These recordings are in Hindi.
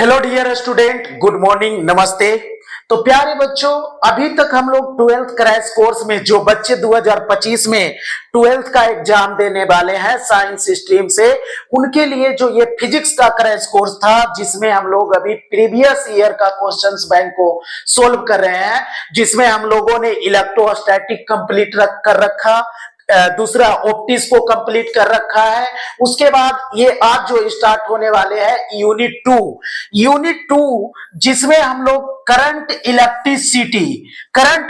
Hello dear student, good morning, नमस्ते। तो प्यारे बच्चों, अभी तक हम लोग 12th क्रैश कोर्स में जो बच्चे 2025 में 12th का एग्जाम देने वाले हैं साइंस स्ट्रीम से, उनके लिए जो ये फिजिक्स का क्रैश कोर्स था, जिसमें हम लोग अभी प्रीवियस ईयर का क्वेश्चंस बैंक को सोल्व कर रहे हैं, जिसमें हम लोगों ने इलेक्ट्रोस्टैटिक कंप्लीट कर रखा, दूसरा ऑप्टिक्स को कंप्लीट कर रखा है। उसके बाद ये आज जो स्टार्ट होने वाले हैं यूनिट टू जिसमें हम लोग करंट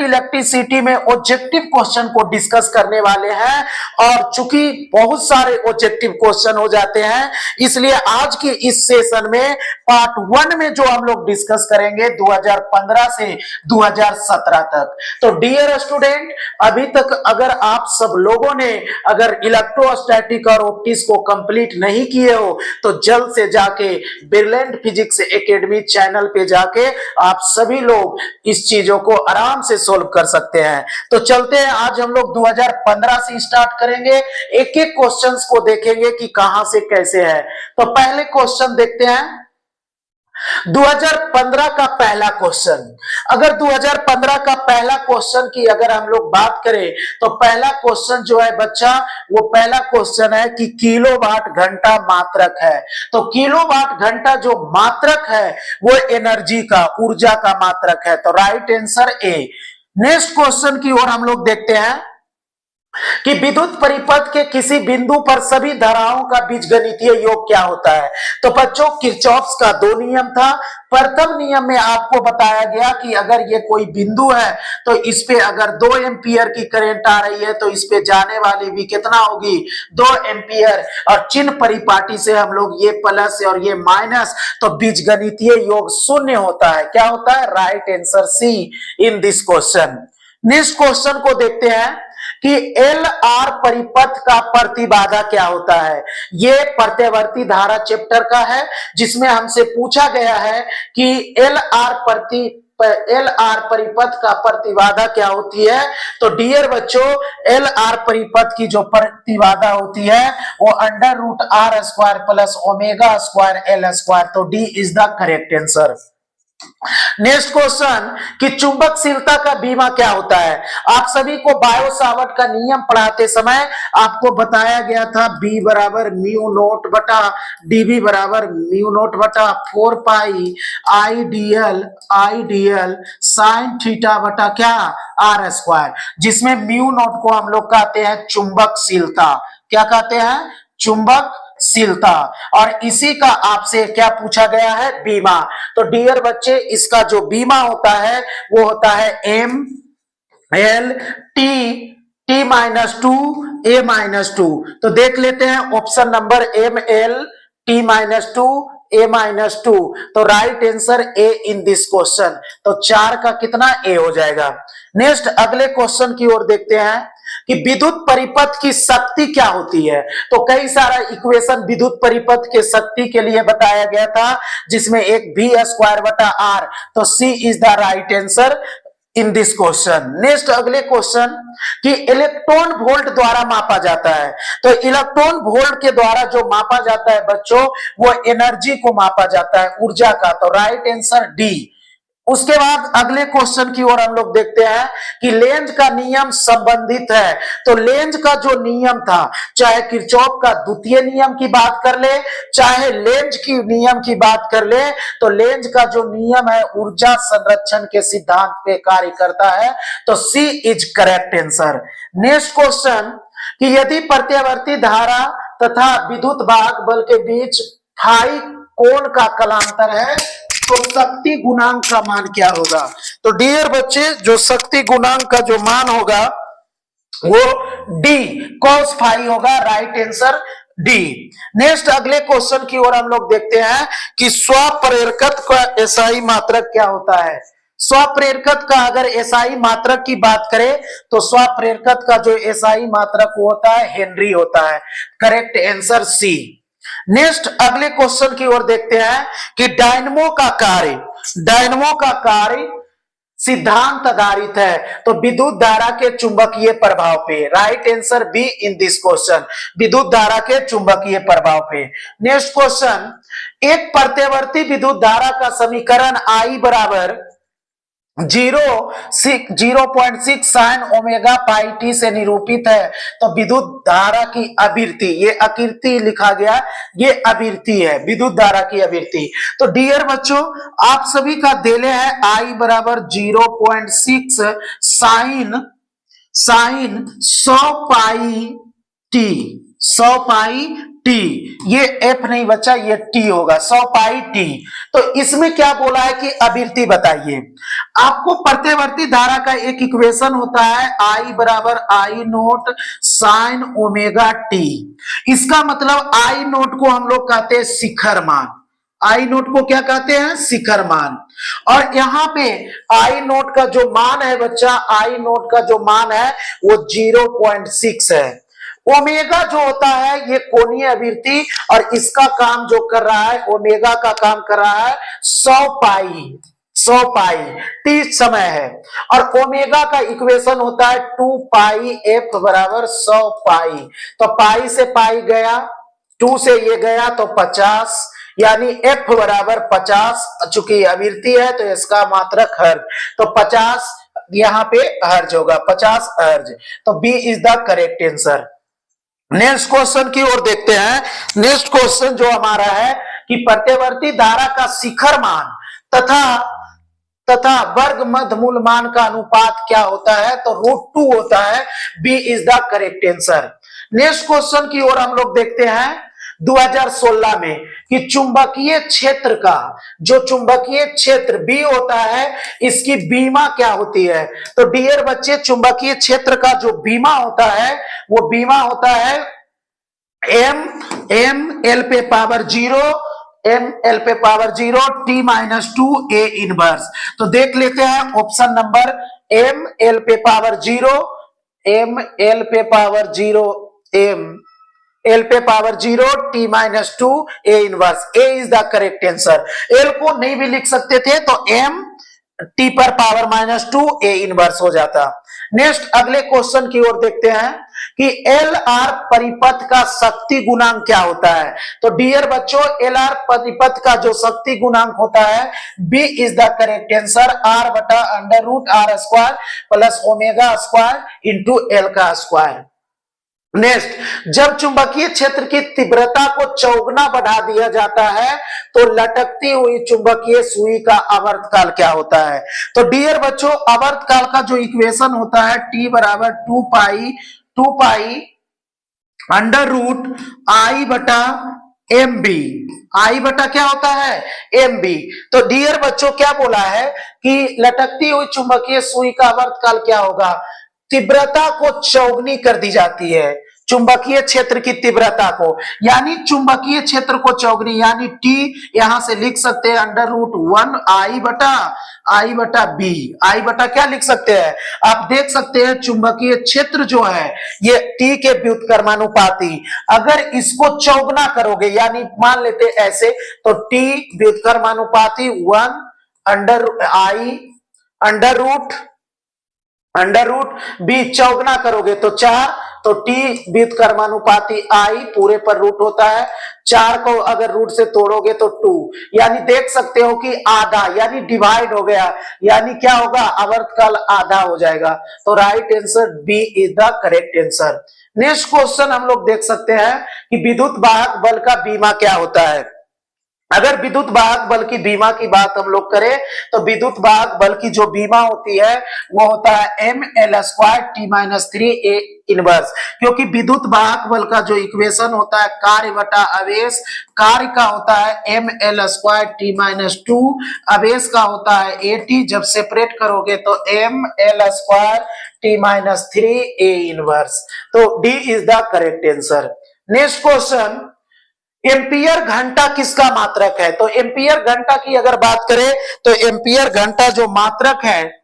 इलेक्ट्रिसिटी में ऑब्जेक्टिव क्वेश्चन को डिस्कस करने वाले हैं। और चूंकि बहुत सारे ऑब्जेक्टिव क्वेश्चन हो जाते हैं, इसलिए आज के इस सेशन में पार्ट 1 में जो हम लोग डिस्कस करेंगे 2015 से 2017 तक। तो डियर स्टूडेंट, अभी तक अगर आप सब लोगों ने अगर इलेक्ट्रोस्टैटिक और ऑप्टिक्स को कंप्लीट नहीं किए हो, तो जल्द से जाके ब्रिलियंट फिजिक्स एकेडमी चैनल पे जाके आप सभी लोग इस चीजों को आराम से सोल्व कर सकते हैं। तो चलते हैं, आज हम लोग 2015 से स्टार्ट करेंगे, एक एक क्वेश्चंस को देखेंगे कि कहां से कैसे है। तो पहले क्वेश्चन देखते हैं 2015 का पहला क्वेश्चन। अगर 2015 का पहला क्वेश्चन की अगर हम लोग बात करें, तो पहला क्वेश्चन जो है बच्चा, वो पहला क्वेश्चन है कि किलोवाट घंटा मात्रक है। तो किलोवाट घंटा जो मात्रक है वो एनर्जी का, ऊर्जा का मात्रक है। तो right answer A. Next question की ओर हम लोग देखते हैं कि विद्युत परिपथ के किसी बिंदु पर सभी धाराओं का बीजगणितीय योग क्या होता है। तो बच्चों, किरचॉफ्स का 2 नियम था। प्रथम नियम में आपको बताया गया कि अगर ये कोई बिंदु है तो इस पे अगर 2 एम्पियर की करंट आ रही है, तो इस पे जाने वाली भी कितना होगी, 2 एम्पियर। और चिन्ह परिपाटी से हम लोग ये प्लस और ये माइनस, तो बीजगणितीय योग शून्य होता है। क्या होता है? Right answer C in this question. Next question को देखते हैं कि एल आर परिपथ का प्रतिबाधा क्या होता है। ये प्रत्यवर्ती धारा चैप्टर का है, जिसमें हमसे पूछा गया है कि एल आर परिपथ का प्रतिबाधा क्या होती है। तो डियर बच्चों, एल आर परिपथ की जो प्रतिबाधा होती है वो √r² प्लस ω² L²। तो D is the correct answer. Next question कि चुंबकशीलता का बीमा क्या होता है। आप सभी को बायो सावर्ट का नियम पढ़ाते समय आपको बताया गया था B बराबर μ0 बटा dB बराबर μ0 बटा 4 पाई आइडियल साइन थीटा बटा क्या, r², जिसमें μ0 को हम लोग कहते हैं चुंबकशीलता। क्या कहते हैं? चुंबकशीलता। और इसी का आपसे क्या पूछा गया है? बीमा। तो डियर बच्चे, इसका जो बीमा होता है वो होता है ML T-2 A-2। तो देख लेते हैं option number ML T-2 A-2। तो right answer A in this question. तो 4 का कितना ए हो जाएगा। नेक्स्ट अगले क्वेश्चन की ओर देखते हैं कि विद्युत परिपथ की शक्ति क्या होती है। तो कई सारा इक्वेशन विद्युत परिपथ के शक्ति के लिए बताया गया था, जिसमें एक V² बटा R। तो C is the right answer in this question. Next अगले क्वेश्चन कि इलेक्ट्रॉन वोल्ट द्वारा मापा जाता है। तो इलेक्ट्रॉन वोल्ट के द्वारा जो मापा जाता है बच्चों, वो एनर्जी को मापा जाता है, ऊर्जा का। तो राइट आंसर डी। उसके बाद अगले क्वेश्चन की ओर हम लोग देखते हैं कि लेंज का नियम संबंधित है। तो लेंज का जो नियम था, चाहे किरचॉफ का द्वितीय नियम की बात कर ले, चाहे लेंज की नियम की बात कर ले, तो लेंज का जो नियम है ऊर्जा संरक्षण के सिद्धांत पे कार्य करता है। तो C is correct answer. Next question कि यदि प्रत्यवर्ती धारा तथा विद्युत भाग बल के बीच फाई कोण का कलांतर है, तो शक्ति गुणांक का मान क्या होगा। तो डियर बच्चे, जो शक्ति गुणांक का जो मान होगा वो डी cos फाई होगा। Right answer D. नेक्स्ट अगले क्वेश्चन की ओर हम लोग देखते हैं कि स्वप्रेरकत्व का एसआई मात्रक क्या होता है। स्वप्रेरकत्व का अगर एसआई मात्रक की बात करें, तो स्वप्रेरकत्व का जो एसआई मात्रक होता है हेनरी होता है। Correct answer C. नेक्स्ट अगले क्वेश्चन की ओर देखते हैं कि डायनमो का कार्य सिद्धांत आधारित है। तो विद्युत धारा के चुंबकीय प्रभाव पे। Right answer be in this question, विद्युत धारा के चुंबकीय प्रभाव पे। नेक्स्ट क्वेश्चन एक प्रत्यवर्ती विद्युत धारा का समीकरण I बराबर 0.6 साइन ओमेगा पाई टी से निरूपित है। तो विद्युत धारा की आवृत्ति, ये आकृति लिखा गया, ये आवृत्ति है विद्युत धारा की आवृत्ति। तो डियर बच्चों, आप सभी का देले है I बराबर 0.6 sign 100 pi T, 100 pi T, ये एफ नहीं बच्चा, ये टी होगा, 100 पाई टी। तो इसमें क्या बोला है कि आवृत्ति बताइए। आपको प्रत्यवर्ती धारा का एक इक्वेशन होता है I बराबर I note sine omega T. इसका मतलब I नोट को हम लोग कहते हैं शिखर मान, I नोट को क्या कहते हैं, शिखर मान। और यहाँ पे I नोट का जो मान है बच्चा, I नोट का जो मान है वो 0.6 है। ओमेगा जो होता है ये कोणीय आवृत्ति, और इसका काम जो कर रहा है, ओमेगा का काम कर रहा है 100 पाई टी समय है। और ओमेगा का इक्वेशन होता है 2 पाई एफ बराबर 100 पाई। तो पाई से पाई गया, 2 से ये गया तो 50, यानी एफ बराबर 50। चूंकि आवृत्ति है तो इसका मात्रक हर्ज, तो 50 यहाँ पे हर्ज होगा, 50 हर्ज। तो B is the correct answer. Next question की ओर देखते हैं। नेक्स्ट क्वेश्चन जो हमारा है कि प्रत्यवर्ती धारा का शिखर मान तथा वर्ग मध्य मूल मान का अनुपात क्या होता है, तो √2 होता है। B is the correct answer. Next question की ओर हम लोग देखते हैं 2016 में कि चुंबकीय क्षेत्र का जो चुंबकीय क्षेत्र बी होता है, इसकी बीमा क्या होती है। तो डियर बच्चे, चुंबकीय क्षेत्र का जो बीमा होता है वो बीमा होता है m l पे पावर 0 t-2 a इनवर्स। तो देख लेते हैं ऑप्शन नंबर m l पे power 0 t-2 a inverse. a is the correct answer. l को नहीं भी लिख सकते थे तो m t पर पावर -2 a इनवर्स हो जाता। नेक्स्ट अगले क्वेश्चन की ओर देखते हैं कि एल आर परिपथ का शक्ति गुणांक क्या होता है। तो डियर बच्चों, एल आर परिपथ का जो शक्ति गुणांक होता है, B is the correct answer, r बटा √r square plus omega square into L का स्क्वायर। नेक्स्ट, जब चुंबकीय क्षेत्र की तीव्रता को चौगुना बढ़ा दिया जाता है तो लटकती हुई चुंबकीय सुई का आवर्तकाल क्या होता है। तो डियर बच्चों, आवर्तकाल का जो इक्वेशन होता है t बराबर 2 पाई √I बटा mb। I बटा क्या होता है, mb। तो डियर बच्चों, क्या बोला है कि लटकती हुई चुंबकीय सुई का आवर्तकाल क्या होगा, तीव्रता को चौगुनी कर दी जाती है, चुंबकीय क्षेत्र की तीव्रता को, यानी चुंबकीय क्षेत्र को चौगुनी, यानी t यहां से लिख सकते हैं √1 I बटा b। I बटा क्या लिख सकते हैं, आप देख सकते हैं चुंबकीय क्षेत्र जो है ये t के व्युत्क्रमानुपाती, अगर इसको चौगुना करोगे, यानी मान लेते ऐसे, तो t व्युत्क्रमानुपाती 1 अंडर रूट बी चौगुना करोगे तो 4, तो t व्युत्क्रमानुपाती I पूरे पर रूट होता है, 4 को अगर रूट से तोड़ोगे तो 2, यानी देख सकते हो कि आधा, यानी डिवाइड हो गया, यानी क्या होगा, आवर्तकाल आधा हो जाएगा। तो right answer B is the correct answer. Next question हम लोग देख सकते हैं कि विद्युत वाहक बल का बीमा क्या होता है। अगर विद्युत वाहक बल की बीमा की बात हम लोग करें तो विद्युत वाहक बल की जो बीमा होती है वो होता है ml² t-3 a इनवर्स, क्योंकि विद्युत वाहक बल का जो इक्वेशन होता है कार्य बटा आवेश, कार्य का होता है ml² t-2, आवेश का होता है at, जब सेपरेट करोगे तो ml² t-3 a इनवर्स। तो D is the correct answer. Next question, ampere घंटा किसका मात्रक है। तो एम्पियर घंटा की अगर बात करें तो एम्पियर घंटा जो मात्रक है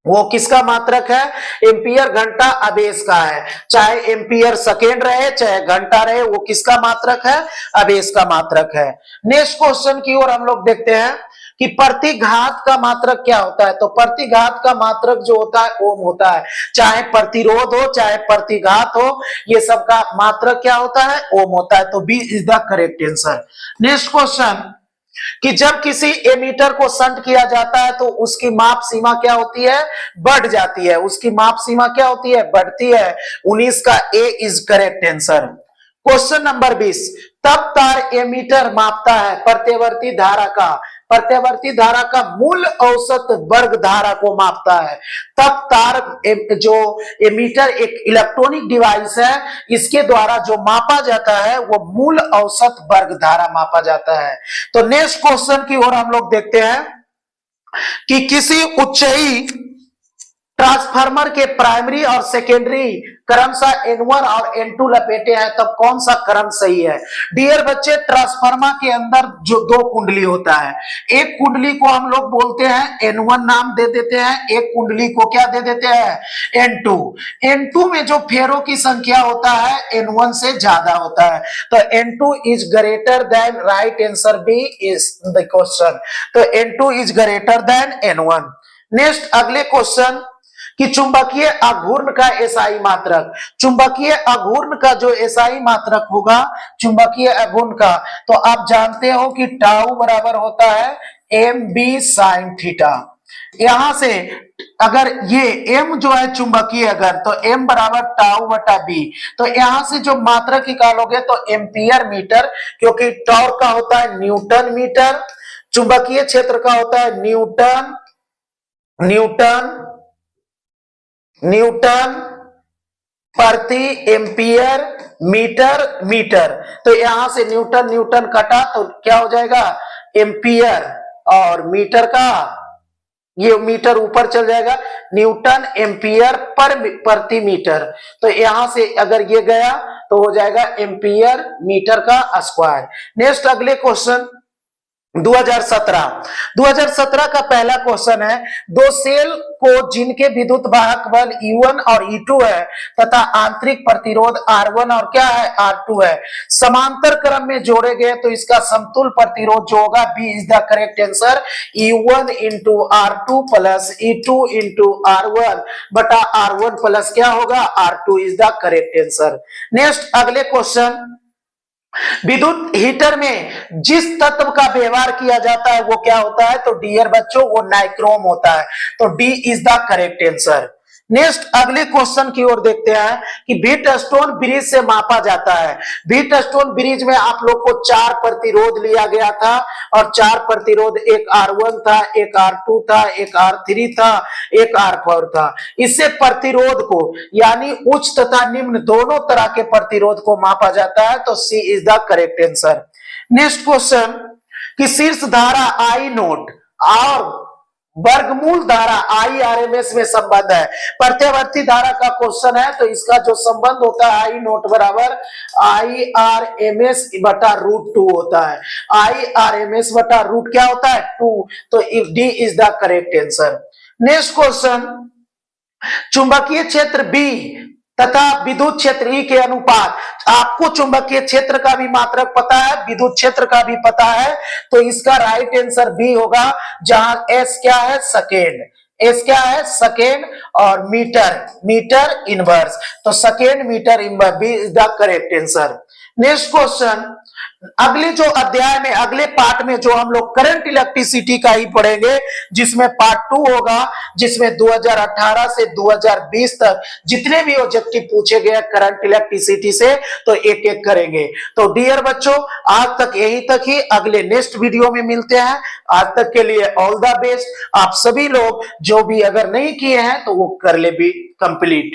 वो किसका मात्रक है, एम्पियर घंटा आवेश का है, चाहे एम्पियर सेकेंड रहे चाहे घंटा रहे, वो किसका मात्रक है, आवेश का मात्रक है। नेक्स्ट क्वेश्चन की ओर हम लोग देखते हैं कि प्रतिघात का मात्रक क्या होता है, तो प्रतिघात का मात्रक जो होता है ओम होता है। चाहे प्रतिरोध हो चाहे प्रतिघात हो, ये सब का मात्रक क्या होता है, ओम होता है। तो B is the correct answer. Next question कि जब किसी एमीटर को शंट किया जाता है तो उसकी माप सीमा क्या होती है, बढ़ जाती है। उसकी माप सीमा क्या होती है, बढ़ती है। 19 का A is correct answer. Question number 20, तब तार एमीटर मापता है प्रत्यवर्ती धारा का, प्रत्यवर्ती धारा का मूल औसत वर्ग धारा को मापता है। तब तार जो एमीटर एक इलेक्ट्रॉनिक डिवाइस है, इसके द्वारा जो मापा जाता है वो मूल औसत वर्ग धारा मापा जाता है। तो नेक्स्ट क्वेश्चन की ओर हम लोग देखते हैं कि किसी उच्चई ट्रांसफार्मर के प्राइमरी और सेकेंडरी क्रमशः N1 और N2 लपेटे हैं, तब कौन सा क्रम सही है। डियर बच्चे, ट्रांसफार्मर के अंदर जो दो कुंडली होता है, एक कुंडली को हम लोग बोलते हैं N1 नाम दे देते हैं, एक कुंडली को क्या दे देते हैं, N2। N2 में जो फेरों की संख्या होता है N1 से ज्यादा होता है, तो N2 is greater than, right answer B is the question. तो N2 is greater than N1। Next अगले क्वेश्चन कि चुंबकीय आघूर्ण का एसआई मात्रक, चुंबकीय आघूर्ण का जो एसआई मात्रक होगा चुंबकीय आघूर्ण का, तो आप जानते हो कि टाउ बराबर होता है एम बी साइन थीटा। यहां से अगर ये m जो है चुंबकीय, अगर तो m बराबर टाउ बटा बी, तो यहां से जो मात्रक निकालोगे तो एम्पियर मीटर, क्योंकि टॉर्क का होता है न्यूटन मीटर, चुंबकीय क्षेत्र का होता है न्यूटन न्यूटन प्रति एम्पियर मीटर। तो यहां से न्यूटन न्यूटन कटा तो क्या हो जाएगा, एम्पियर, और मीटर का ये मीटर ऊपर चल जाएगा, न्यूटन एम्पियर पर प्रति मीटर। तो यहां से अगर ये गया तो हो जाएगा एम्पियर मीटर का स्क्वायर। नेक्स्ट अगले क्वेश्चन 2017 का पहला क्वेश्चन है, दो सेल को जिनके विद्युत वाहक बल E1 और E2 है तथा आंतरिक प्रतिरोध R1 और क्या है, R2 है, समांतर क्रम में जोड़े गए तो इसका समतुल प्रतिरोध जो होगा, B is the correct answer, E1 into R2 plus E2 into R1 बटा R1 प्लस क्या होगा, R2 is the correct answer. Next अगले क्वेश्चन, विद्युत हीटर में जिस तत्व का व्यवहार किया जाता है वो क्या होता है, तो डियर बच्चों वो नाइक्रोम होता है। तो D is the correct answer. Next अगले क्वेश्चन की ओर देखते हैं कि व्हीटस्टोन ब्रिज से मापा जाता है। व्हीटस्टोन ब्रिज में आप लोग को 4 प्रतिरोध लिया गया था, और 4 प्रतिरोध, एक R1 था, एक R2 था, एक R3 था, एक R4 था। इससे प्रतिरोध को यानी उच्च तथा निम्न दोनों तरह के प्रतिरोध को मापा जाता है। तो C is the correct answer. Next question कि शीर्ष धारा आई नोट और वर्गमूल धारा IRMS में संबंध है। प्रत्यवर्ती धारा का क्वेश्चन है, तो इसका जो संबंध होता है आई नोट बराबर IRMS बटा √2 होता है। IRMS बटा रूट क्या होता है, 2। तो D is the correct answer. Next question, चुंबकीय क्षेत्र B तथा विद्युत क्षेत्र E के अनुपात, आपको चुंबकीय क्षेत्र का भी मात्रक पता है, विद्युत क्षेत्र का भी पता है, तो इसका राइट आंसर बी होगा, जहां S क्या है, सेकेंड, S क्या है, सेकेंड, और मीटर इनवर्स, तो second metre inverse, B is the correct answer. Next question, अगले जो अध्याय में, अगले पार्ट में जो हम लोग करंट इलेक्ट्रिसिटी का ही पढ़ेंगे, जिसमें पार्ट 2 होगा, जिसमें 2018 से 2020 तक जितने भी ऑब्जेक्टिव पूछे गए करंट इलेक्ट्रिसिटी से, तो एक एक करेंगे। तो डियर बच्चों, आज तक यही तक ही, अगले नेक्स्ट वीडियो में मिलते हैं। आज तक के लिए ऑल द बेस्ट। आप सभी लोग जो भी अगर नहीं किए हैं तो वो कर ले भी कंप्लीट।